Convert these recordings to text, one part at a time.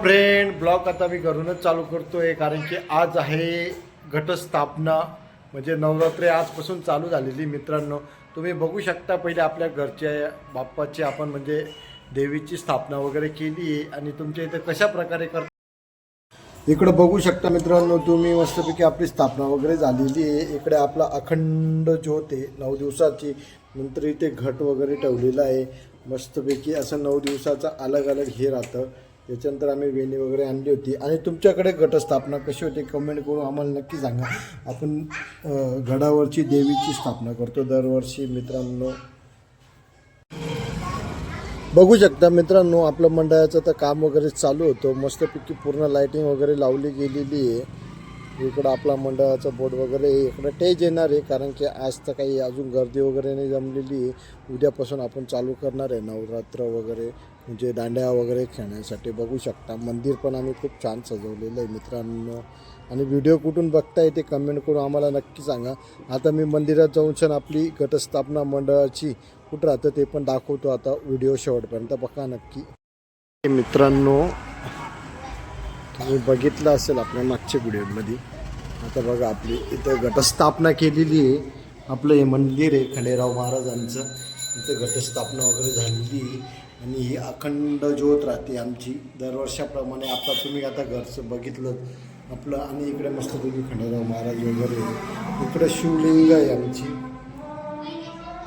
Friend, blog आता मी घरूनच चालू करतोय कारण की आज आहे घटस्थापना, म्हणजे नवरात्री आजपासून चालू झालेली. मित्रांनो, तुम्ही बघू शकता, पहिले आपल्या घरच्या बाप्पाची आपण म्हणजे देवीची स्थापना वगैरे केली आहे आणि तुमच्या इथे कशा प्रकारे करता इकडे बघू शकता मित्रांनो तुम्ही. मस्तपैकी आपली स्थापना वगैरे झालेली आहे. इकडे आपला अखंड ज्योत आहे 9 दिवसाची. नंतर इथे घट वगैरे ठेवलेला आहे मस्तपैकी. असं 9 दिवसाचा अलग अलग हे राहतं. त्याच्यानंतर आम्ही वेणी वगैरे आणली होती. आणि तुमच्याकडे घटस्थापना कशी होते कमेंट करून आम्हाला नक्की सांगा. आपण गडावरची देवीची स्थापना करतो दरवर्षी मित्रांनो. बघू शकता मित्रांनो, आपलं मंडळाचं तर काम वगैरे चालू होतं. मस्तपैकी पूर्ण लाईटिंग वगैरे लावली गेलेली आहे. इकडं आपला मंडळाचा बोर्ड वगैरे इकडं टेज येणार आहे कारण की आज तर काही अजून गर्दी वगैरे नाही जमलेली आहे. उद्यापासून आपण चालू करणार आहे नवरात्र वगैरे, म्हणजे दांड्या वगैरे खेळण्यासाठी. बघू शकता मंदिर पण आम्ही खूप छान सजवलेलं आहे मित्रांनो. आणि व्हिडिओ कुठून बघताय ते कमेंट करून आम्हाला नक्की सांगा. आता मी मंदिरात जाऊन आपली घटस्थापना मंडळाची कुठं राहतं ते पण दाखवतो. आता व्हिडिओ शेवटपर्यंत बघा नक्की. मित्रांनो, तुम्ही बघितलं असेल आपल्या मागच्या व्हिडिओमध्ये. आता बघा आपली इथं घटस्थापना केलेली आहे. आपलं हे मंदिर आहे खंडेराव महाराजांचं. इथं घटस्थापना वगैरे झालेली आहे आणि ही अखंड ज्योत राहते आमची दरवर्षाप्रमाणे. आता तुम्ही आता घरचं बघितलं आपलं. आणि इकडे मस्तपैकी खंडेराव महाराज वगैरे, इकडे शिवलिंग आहे आमची.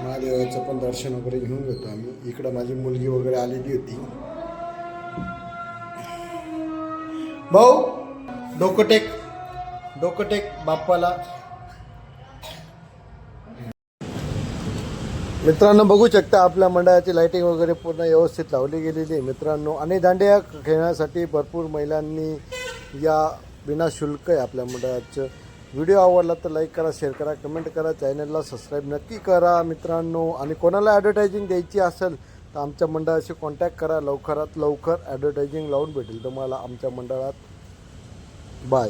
महादेवाचं पण दर्शन वगैरे घेऊन घेतो आम्ही. इकडं माझी मुलगी वगैरे आलेली होती. भाऊ डोकं टेक बाप्पाला. मित्रांनो बघू शकता आपल्या मंडळाची लाईटिंग वगैरे पूर्ण व्यवस्थित लावली गेलेली आहे मित्रांनो. आणि दांडिया खेळण्यासाठी भरपूर महिलांनी या विनाशुल्क आहे आपल्या मंडळाचं. व्हिडिओ आवडला तर लाईक करा, शेअर करा, कमेंट करा, चॅनलला सबस्क्राईब नक्की करा मित्रांनो. आणि कोणाला ॲडव्हर्टायझिंग द्यायची असेल तर आमच्या मंडळाशी कॉन्टॅक्ट करा. लवकरात लवकर ॲडव्हर्टायझिंग लावून भेटेल तुम्हाला आमच्या मंडळात. बाय.